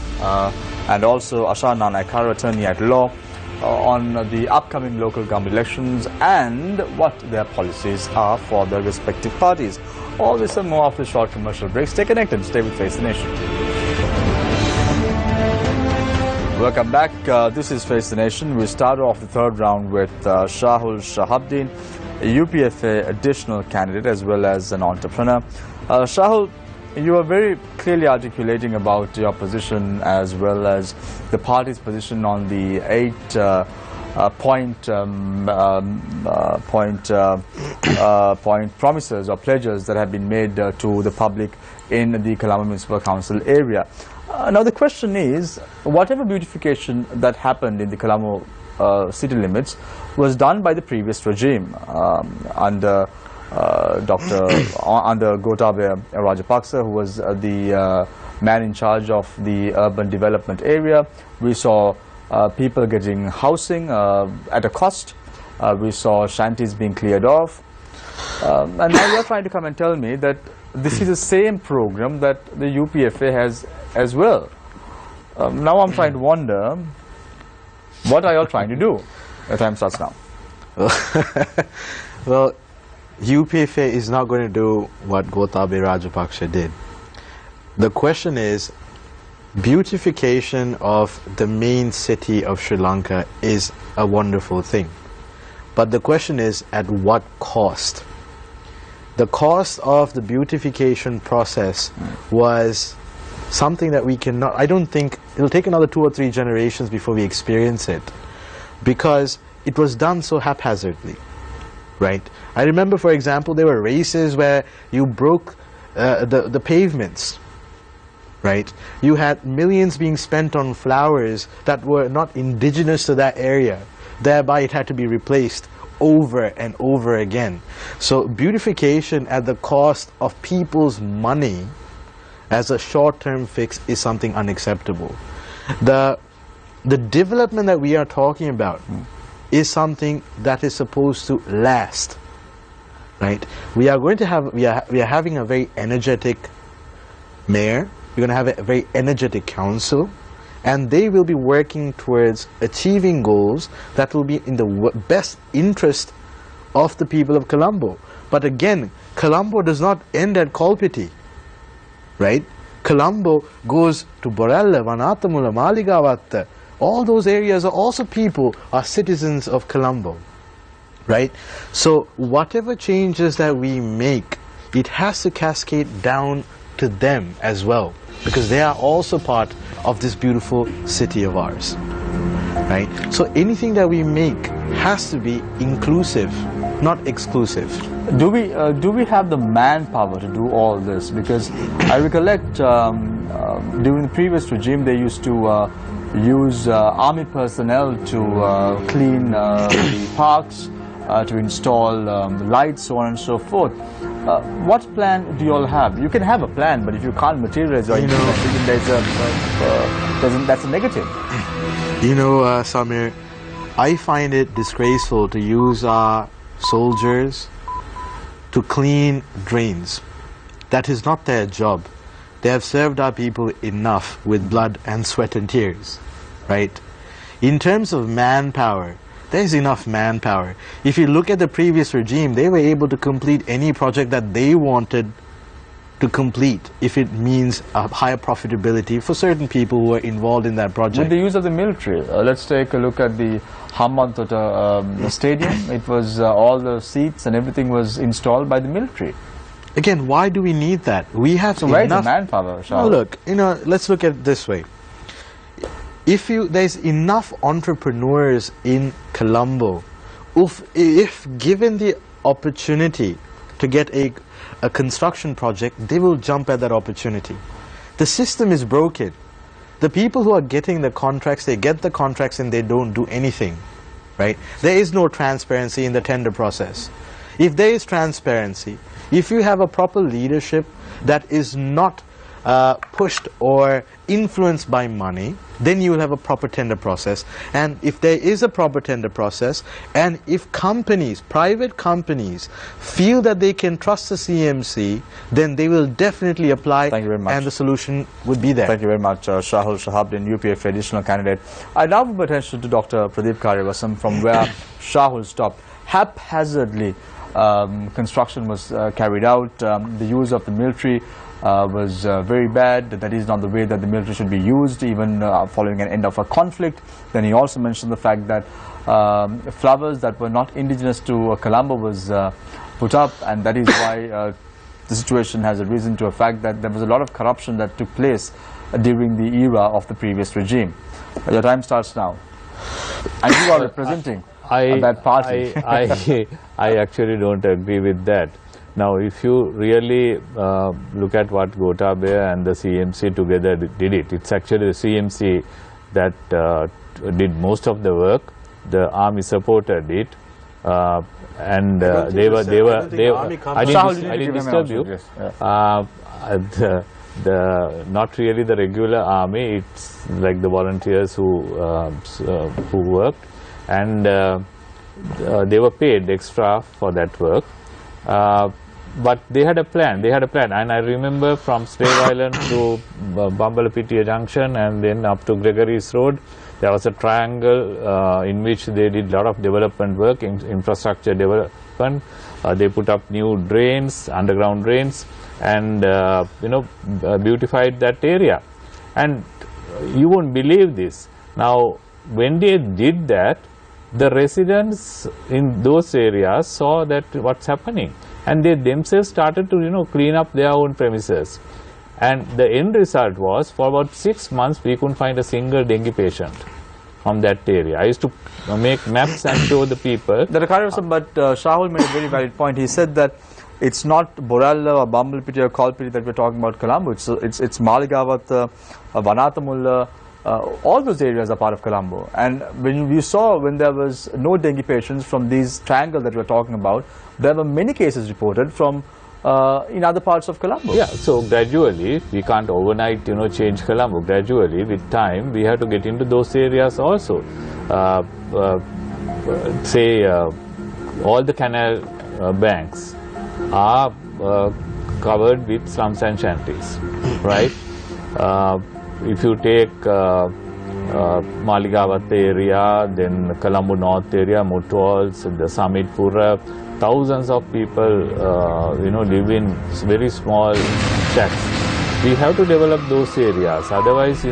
Speaker 2: and also Asha Nanaikar, attorney at law, on the upcoming local government elections and what their policies are for their respective parties. All this and more after short commercial break. Stay connected. Stay with Face the Nation. Welcome back. This is Face the Nation. We started off the third round with Shahul Shahabdi, a UPFA additional candidate as well as an entrepreneur. Shahul, you are very clearly articulating about your position as well as the party's position on the 8-point promises or pledges that have been made to the public in the Colombo Municipal Council area. Now the question is, whatever beautification that happened in the Colombo city limits was done by the previous regime under under Gotabaya Rajapaksa, who was the man in charge of the urban development area. We saw people getting housing at a cost. We saw shanties being cleared off. And now you're trying to come and tell me that this is the same program that the UPFA has as well. Now I'm trying to wonder, what are you all trying to do? The time starts now.
Speaker 4: Well, UPFA is not going to do what Gotabaya Rajapaksa did. The question is, beautification of the main city of Sri Lanka is a wonderful thing. But the question is, at what cost? The cost of the beautification process was something that we cannot, I don't think, it'll take another 2 or 3 generations before we experience it, because it was done so haphazardly, right? I remember, for example, there were races where you broke the pavements, right? You had millions being spent on flowers that were not indigenous to that area. Thereby it had to be replaced over and over again. So beautification at the cost of people's money as a short-term fix is something unacceptable. The development that we are talking about is something that is supposed to last, right? We are having a very energetic mayor. We're going to have a very energetic council, and they will be working towards achieving goals that will be in the best interest of the people of Colombo. But again, Colombo does not end at Kolpiti, right? Colombo goes to Borella, Vanatamula, Maligavatta. All those areas are also people, are citizens of Colombo, right? So whatever changes that we make, it has to cascade down to them as well, because they are also part of this beautiful city of ours, right? So anything that we make has to be inclusive, not exclusive.
Speaker 2: Do we have the manpower to do all this? Because I recollect during the previous regime they used to use army personnel to clean the parks, to install lights, so on and so forth. What plan do you all have? You can have a plan, but if you can't materialize or implement it, that's a negative.
Speaker 4: You know, Samir, I find it disgraceful to use our soldiers to clean drains. That is not their job. They have served our people enough with blood and sweat and tears, right? In terms of manpower, there's enough manpower. If you look at the previous regime, they were able to complete any project that they wanted to complete if it means a higher profitability for certain people who are involved in that project.
Speaker 2: With the use of the military, let's take a look at the Hambantota stadium. It was all the seats and everything was installed by the military.
Speaker 4: Again, why do we need that? We have
Speaker 2: so where is the manpower?
Speaker 4: Oh, look, let's look at it this way. there's enough entrepreneurs in Colombo, if given the opportunity to get a construction project, they will jump at that opportunity. The system is broken. The people who are getting the contracts, they get the contracts and they don't do anything, right? There is no transparency in the tender process. If there is transparency, if you have a proper leadership that is not pushed or influenced by money, then you will have a proper tender process. And if there is a proper tender process, and if companies, private companies, feel that they can trust the CMC, then they will definitely apply.
Speaker 2: Thank you very much.
Speaker 4: And the solution would be there.
Speaker 2: Thank you very much, Shahul Shahabdin, UPF additional candidate. I now move attention to Dr. Pradeep Karyavasam from where Shahul stopped. Haphazardly, construction was carried out. The use of the military was very bad. That is not the way that the military should be used, even following an end of a conflict. Then he also mentioned the fact that flowers that were not indigenous to Colombo was put up, and that is why the situation has arisen to a fact that there was a lot of corruption that took place during the era of the previous regime. Your time starts now. And you are representing that party.
Speaker 5: I actually don't agree with that. Now, if you really look at what Gotabaya and the CMC together did it, it's actually the CMC that did most of the work. The army supported it, and they were. I didn't disturb you. Not really the regular army. It's like the volunteers who worked, and they were paid extra for that work. But they had a plan, and I remember from Slave Island to Bambalapitiya Junction and then up to Gregory's Road, there was a triangle in which they did a lot of development work, infrastructure development. They put up new drains, underground drains, and beautified that area. And you won't believe this. Now, when they did that, the residents in those areas saw that what's happening, and they themselves started to clean up their own premises. And the end result was, for about 6 months we couldn't find a single dengue patient from that area. I used to make maps and show the people.
Speaker 2: But Shahul made a very valid point. He said that it's not Boralla or Bambalapitiya or Kolpiti that we're talking about Colombo. It's Maligawat, Vanathamulla. All those areas are part of Colombo, and when there was no dengue patients from these triangles that we're talking about, there were many cases reported from in other parts of Colombo.
Speaker 5: Yeah, so gradually, we can't overnight change Colombo. Gradually, with time, we have to get into those areas also. All the canal banks are covered with slums and shanties, right? If you take Maligawat area, then Colombo North area, Mutwals, the Samitpura, thousands of people, live in very small shacks. We have to develop those areas. Otherwise,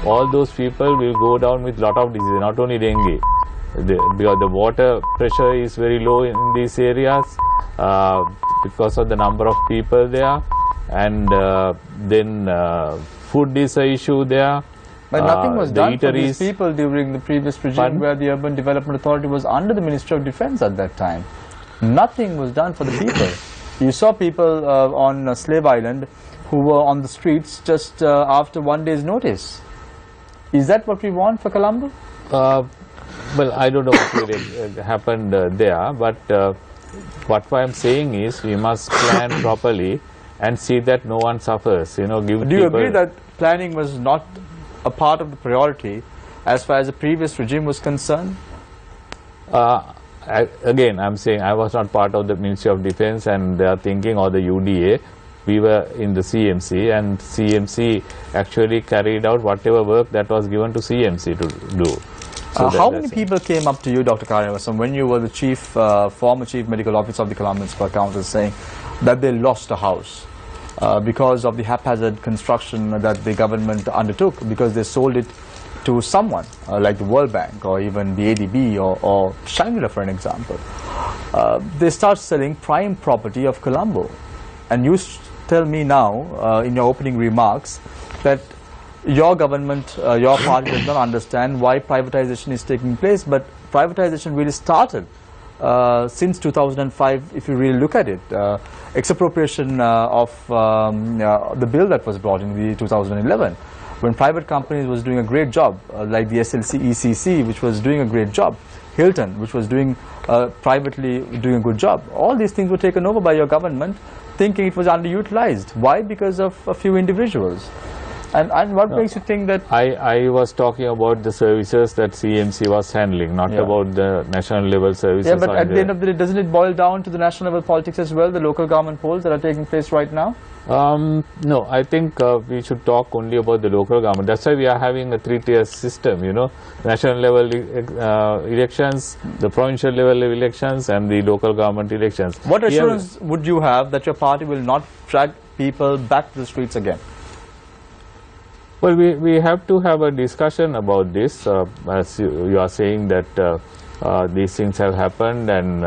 Speaker 5: all those people will go down with lot of diseases, not only dengue. Because the water pressure is very low in these areas because of the number of people there, and then food is an issue there.
Speaker 2: But nothing was done for these people during the previous regime, where the Urban Development Authority was under the Ministry of Defence at that time. Nothing was done for the people. You saw people on Slave Island who were on the streets just after 1 day's notice. Is that what we want for Colombo?
Speaker 5: Well, I don't know what really happened there, but what I'm saying is we must plan properly and see that no one suffers. Do
Speaker 2: you agree that planning was not a part of the priority as far as the previous regime was concerned?
Speaker 5: Again, I'm saying I was not part of the Ministry of Defence and their thinking, or the UDA. We were in the CMC, and CMC actually carried out whatever work that was given to CMC to do. So
Speaker 2: how many people came up to you, Dr. Karyavasam, when you were the former chief medical officer of the Colombo Municipal Council, saying that they lost a house because of the haphazard construction that the government undertook, because they sold it to someone like the World Bank or even the ADB or Shangri-La, for an example? They start selling prime property of Colombo. And you tell me now, in your opening remarks, that your government, your party does not understand why privatization is taking place, but privatization really started since 2005, if you really look at it. Expropriation of the bill that was brought in the 2011, when private companies was doing a great job, like the SLC ECC, which was doing a great job, Hilton, which was doing privately doing a good job. All these things were taken over by your government, thinking it was underutilized. Why? Because of a few individuals. And what makes you think that?
Speaker 5: I was talking about the services that CMC was handling, not about the national level services.
Speaker 2: Yeah, but at the end of the day, doesn't it boil down to the national level politics as well, the local government polls that are taking place right now?
Speaker 5: No, I think we should talk only about the local government. That's why we are having a three-tier system, you know, national level elections, the provincial level elections, and the local government elections.
Speaker 2: What assurance would you have that your party will not drag people back to the streets again?
Speaker 5: Well, we have to have a discussion about this, as you are saying that these things have happened, and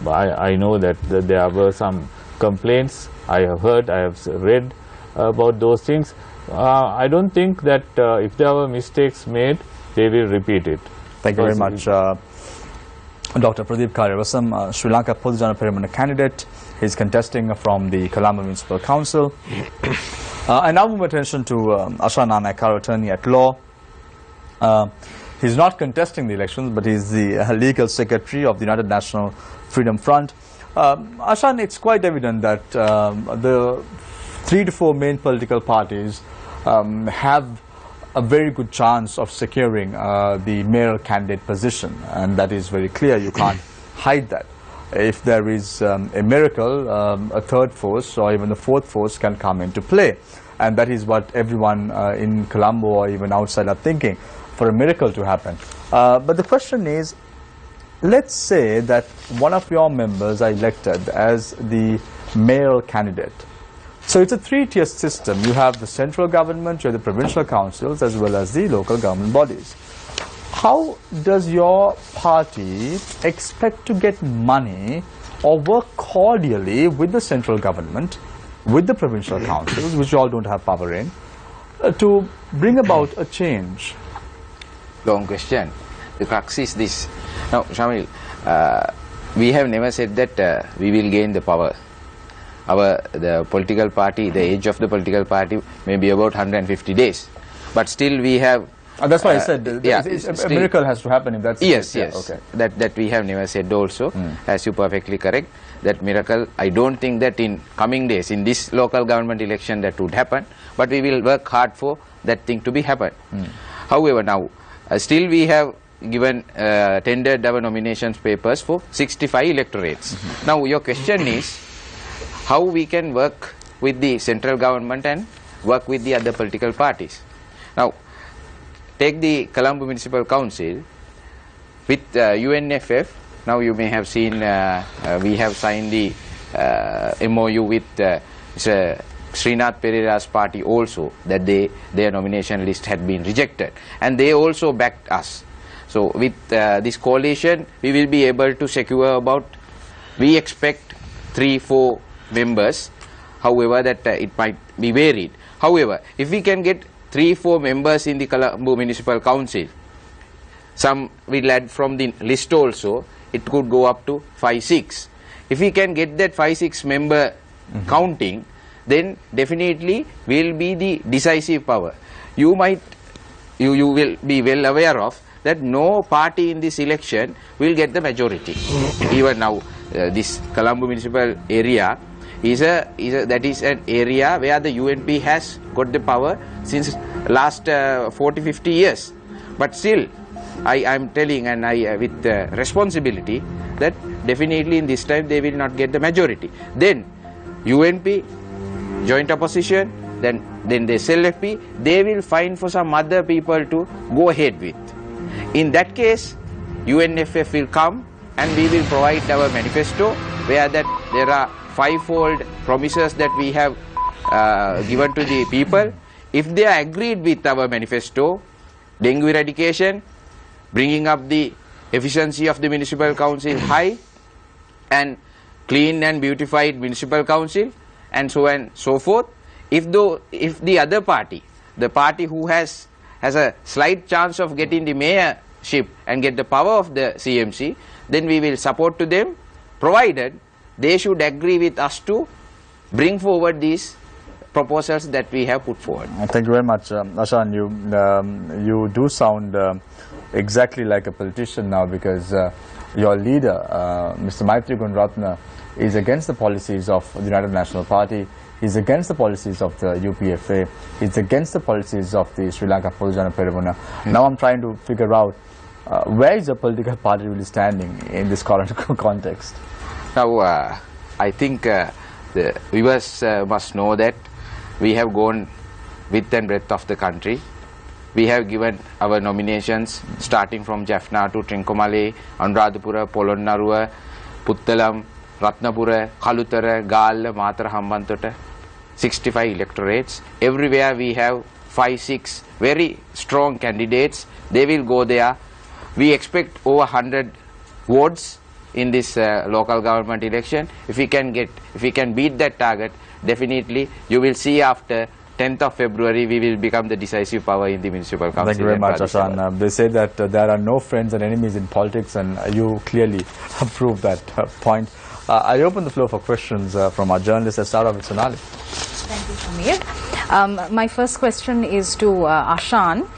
Speaker 5: I know that there were some complaints. I have heard, I have read about those things. I don't think that if there were mistakes made, they will repeat it.
Speaker 2: Thank you very much, Dr. Pradeep Karyavasam, Sri Lanka Podujana Peramana candidate. He's contesting from the Colombo Municipal Council. I now move attention to Ashan Nanayakar, attorney at law. He's not contesting the elections, but he's the legal secretary of the United National Freedom Front. Ashan, it's quite evident that the 3 to 4 main political parties have a very good chance of securing the mayoral candidate position, and that is very clear. You can't hide that. If there is a miracle, a third force or even the fourth force can come into play, and that is what everyone in Colombo or even outside are thinking, for a miracle to happen. But the question is, let's say that one of your members are elected as the mayoral candidate. So it's a 3-tier system. You have the central government, you have the provincial councils, as well as the local government bodies. How does your party expect to get money or work cordially with the central government, with the provincial councils, which you all don't have power in, to bring about a change?
Speaker 3: Long question. The crux is this. Now, Shamil, we have never said that we will gain the power. The political party, the age of the political party may be about 150 days. But still we have...
Speaker 2: that's why I said a miracle has to happen if that's...
Speaker 3: Yes, yes. Okay. That we have never said also, as you perfectly correct. That miracle, I don't think that in coming days, in this local government election that would happen, but we will work hard for that thing to be happen. However, now, still we have given tendered our nominations papers for 65 electorates. Now your question is how we can work with the central government and work with the other political parties. Now take the Colombo Municipal Council with UNFF. Now you may have seen we have signed the MOU with Srinath Pereira's party also, that their nomination list had been rejected, and they also backed us. So with this coalition we will be able to secure about, we expect 3-4 members, however that it might be varied. However, if we can get 3-4 members in the Colombo Municipal Council, some will add from the list also, it could go up to 5-6. If we can get that 5-6 member counting, then definitely will be the decisive power. You will be well aware of that no party in this election will get the majority. Even now, this Colombo municipal area is an area where the UNP has got the power since last 40-50 years. But still, I am telling, and I with responsibility, that definitely in this time they will not get the majority. Then UNP, joint opposition, then the SLFP, they will find for some other people to go ahead with. In that case, UNFF will come and we will provide our manifesto, where that there are 5-fold promises that we have given to the people. If they are agreed with our manifesto, dengue eradication, bringing up the efficiency of the municipal council high, and clean and beautified municipal council, and so on and so forth. If the other party the party who has a slight chance of getting the mayorship and get the power of the CMC, then we will support to them, provided they should agree with us to bring forward these proposals that we have put forward.
Speaker 9: Thank you very much, Ashan. You do sound exactly like a politician now, because your leader, Mr. Maitri Gunratna, is against the policies of the United National Party. He's against the policies of the UPFA. He's against the policies of the Sri Lanka Polujana Peramuna. Now I'm trying to figure out where is the political party really standing in this current context.
Speaker 3: Now, I think the viewers must know that we have gone width and breadth of the country. We have given our nominations starting from Jaffna to Trincomalee, Anuradhapura, Polonnaruwa, Puttalam, Ratnapura, Kalutara, Galla, Matara, Hambantota, 65 electorates. Everywhere we have 5-6 very strong candidates. They will go there. We expect over 100 votes in this local government election. If we can beat that target, definitely you will see after 10th of February we will become the decisive power in the municipal council.
Speaker 9: Thank you very much, Ashan. They say that there are no friends and enemies in politics, and you clearly prove that point. I open the floor for questions from our journalists. Let's start off with Sonali.
Speaker 8: Thank you, Samir. My first question is to Ashan.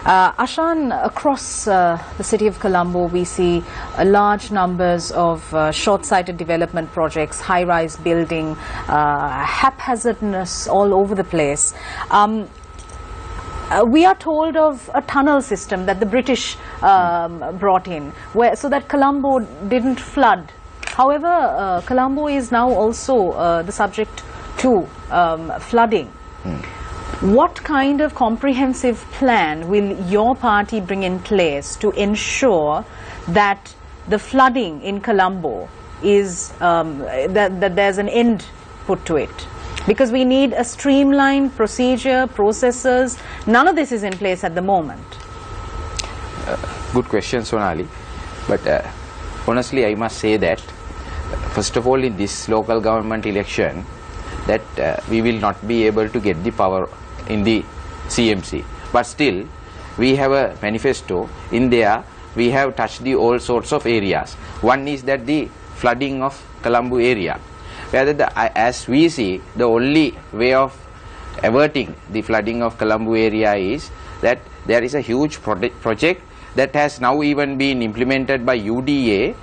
Speaker 8: Ashan, across the city of Colombo, we see large numbers of short-sighted development projects, high-rise building, haphazardness all over the place. We are told of a tunnel system that the British brought in, so that Colombo didn't flood. However, Colombo is now also the subject to flooding. What kind of comprehensive plan will your party bring in place to ensure that the flooding in Colombo is that there's an end put to it? Because we need a streamlined procedure, processes. None of this is in place at the moment.
Speaker 3: Good question, Sonali. But honestly, I must say that first of all, in this local government election, that we will not be able to get the power in the CMC. But still, we have a manifesto. In there, we have touched the all sorts of areas. One is that the flooding of Colombo area. Whether as we see, the only way of averting the flooding of Colombo area is that there is a huge project that has now even been implemented by UDA,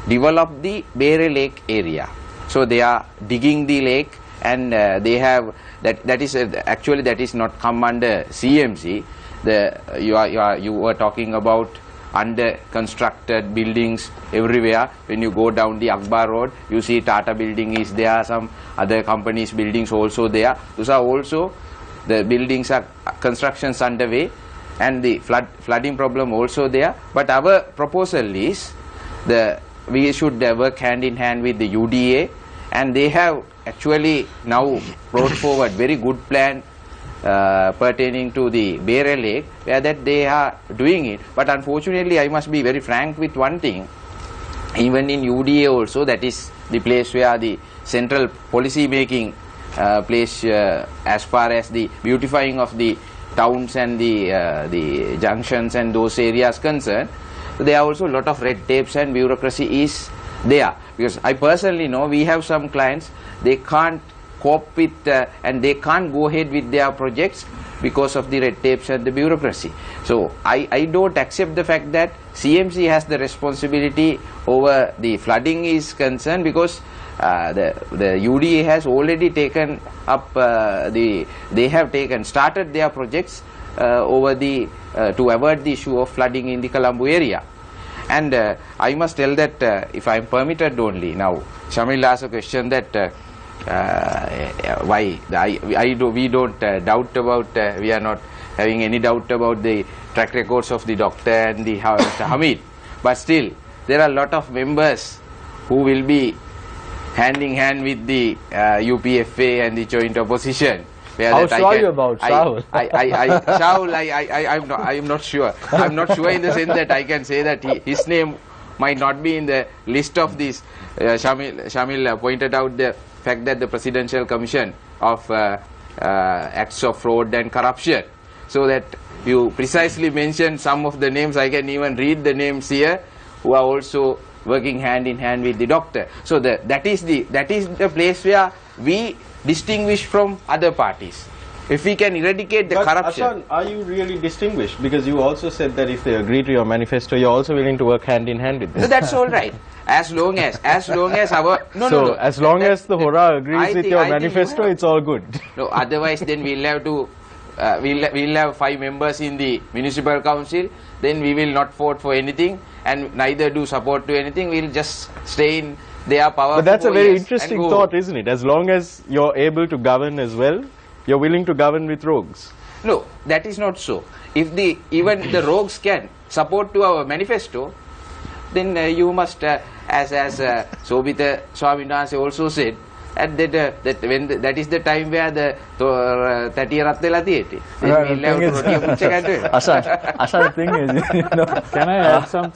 Speaker 3: develop the Bere Lake area. So they are digging the lake, and they have that is actually that is not come under CMC. You were talking about under constructed buildings everywhere. When you go down the Akbar Road, you see Tata building is there, some other companies buildings also there. Those are also the buildings are constructions underway, and the flooding problem also there. But our proposal is we should work hand in hand with the UDA, and they have actually now brought forward very good plan pertaining to the Bere Lake, where that they are doing it. But unfortunately, I must be very frank with one thing. Even in UDA also, that is the place where the central policy making place as far as the beautifying of the towns and the junctions and those areas concerned, there are also a lot of red tapes and bureaucracy is there. Because I personally know we have some clients, they can't cope with and they can't go ahead with their projects because of the red tapes and the bureaucracy. So I don't accept the fact that CMC has the responsibility over the flooding is concerned, because the UDA has already taken up they have started their projects over the to avert the issue of flooding in the Colombo area. And I must tell that if I am permitted only, now Shamil asked a question that why we don't doubt about, we are not having any doubt about the track records of the doctor and the Mr. Hamid, but still there are a lot of members who will be hand in hand with the UPFA and the joint opposition.
Speaker 9: How sure are you about Shahul?
Speaker 3: I'm not sure. I'm not sure in the sense that I can say that his name might not be in the list of these. Shamil pointed out the fact that the Presidential Commission of Acts of Fraud and Corruption. so that you precisely mentioned some of the names. I can even read the names here, who are also working hand in hand with the doctor. So that is the place where we distinguish from other parties. If we can eradicate the corruption.
Speaker 7: Ashan, are you really distinguished? Because you also said that if they agree to your manifesto, you're also willing to work hand in hand with them.
Speaker 3: So that's all right. As long as our
Speaker 7: as long as the Hora agrees with your manifesto, it's all good.
Speaker 3: No, otherwise then we'll have to we'll have 5 members in the municipal council. Then we will not vote for anything and neither do support to anything. We'll just stay in their power.
Speaker 7: But that's
Speaker 3: for
Speaker 7: a
Speaker 3: 4
Speaker 7: very
Speaker 3: years
Speaker 7: interesting
Speaker 3: and go
Speaker 7: thought, isn't it? As long as you're able to govern as well, you're willing to govern with rogues.
Speaker 3: No, that is not so. If even the rogues can support to our manifesto, then you must, as Sobita Swamin Wahanse also said, that is the time where the Tatiya Rattela Theatre.
Speaker 9: Ashan, the thing is,
Speaker 5: Can I add something?